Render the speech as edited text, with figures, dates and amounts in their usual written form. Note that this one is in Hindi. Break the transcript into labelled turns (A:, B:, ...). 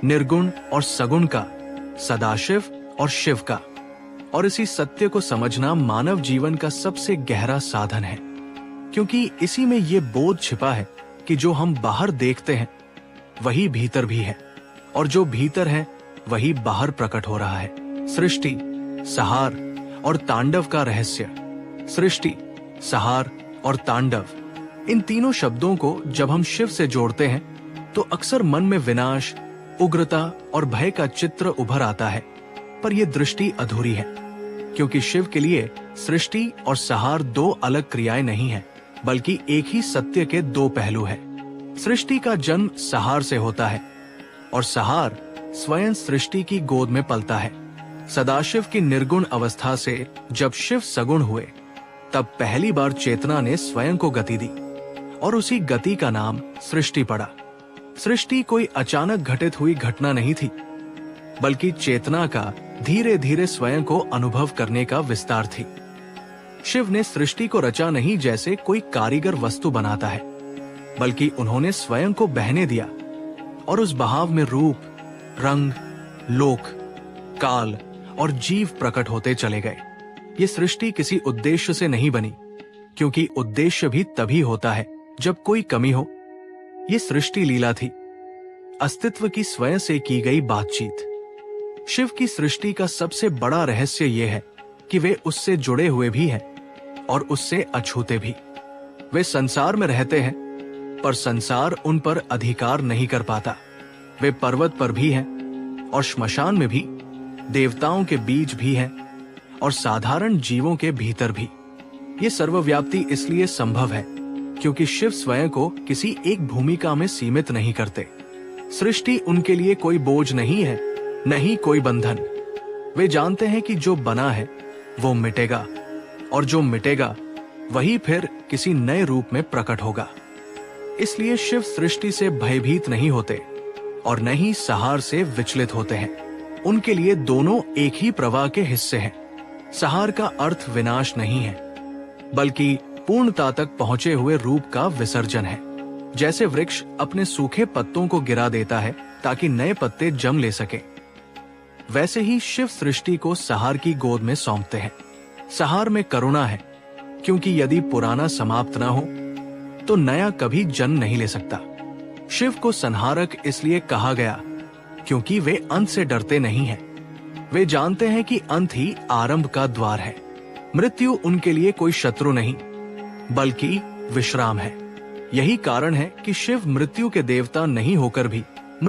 A: निर्गुण और सगुण का, सदाशिव और शिव का। और इसी सत्य को समझना मानव जीवन का सबसे गहरा साधन है, क्योंकि इसी में ये बोध छिपा है कि जो हम बाहर देखते हैं वही भीतर भी है, और जो भीतर है वही बाहर प्रकट हो रहा है। सृष्टि, संहार और तांडव का रहस्य। सृष्टि, संहार और तांडव, इन तीनों शब्दों को जब हम शिव से जोड़ते हैं तो अक्सर मन में विनाश, उग्रता और भय का चित्र उभर आता है। पर यह दृष्टि अधूरी है, क्योंकि शिव के लिए सृष्टि और संहार दो अलग क्रियाएं नहीं है, बल्कि एक ही सत्य के दो पहलू है। सृष्टि का जन्म संहार से होता है और संहार स्वयं सृष्टि की गोद में पलता है। सदाशिव की निर्गुण अवस्था से जब शिव सगुण हुए, तब पहली बार चेतना ने स्वयं को गति दी और उसी गति का नाम सृष्टि पड़ा। सृष्टि कोई अचानक घटित हुई घटना नहीं थी, बल्कि चेतना का धीरे धीरे स्वयं को अनुभव करने का विस्तार थी। शिव ने सृष्टि को रचा नहीं जैसे कोई कारीगर वस्तु बनाता है, बल्कि उन्होंने स्वयं को बहने दिया और उस बहाव में रूप, रंग, लोक, काल और जीव प्रकट होते चले गए। ये सृष्टि किसी उद्देश्य से नहीं बनी, क्योंकि उद्देश्य भी तभी होता है जब कोई कमी हो। ये सृष्टि लीला थी, अस्तित्व की स्वयं से की गई बातचीत। शिव की सृष्टि का सबसे बड़ा रहस्य यह है कि वे उससे जुड़े हुए भी हैं और उससे अछूते भी। वे संसार में रहते हैं, पर संसार उन पर अधिकार नहीं कर पाता। वे पर्वत पर भी हैं और श्मशान में भी, देवताओं के बीच भी हैं और साधारण जीवों के भीतर भी। ये सर्वव्याप्ति इसलिए संभव है क्योंकि शिव स्वयं को किसी एक भूमिका में सीमित नहीं करते। सृष्टि उनके लिए कोई बोझ नहीं है, नहीं कोई बंधन। वे जानते हैं कि जो बना है वो मिटेगा, और जो मिटेगा वही फिर किसी नए रूप में प्रकट होगा। इसलिए शिव सृष्टि से भयभीत नहीं होते और न ही संहार से विचलित होते हैं। उनके लिए दोनों एक ही प्रवाह के हिस्से हैं। संहार का अर्थ विनाश नहीं है, बल्कि पूर्णता तक पहुंचे हुए रूप का विसर्जन है। जैसे वृक्ष अपने सूखे पत्तों को गिरा देता है ताकि नए पत्ते जम ले सके, वैसे ही शिव सृष्टि को संहार की गोद में सौंपते हैं। संहार में करुणा है, क्योंकि यदि पुराना समाप्त न हो तो नया कभी जन्म नहीं ले सकता। शिव को संहारक इसलिए कहा गया क्योंकि वे अंत से डरते नहीं हैं। वे जानते हैं कि अंत ही आरंभ का द्वार है। मृत्यु उनके लिए कोई शत्रु नहीं, बल्कि विश्राम है। यही कारण है कि शिव मृत्यु के देवता नहीं होकर भी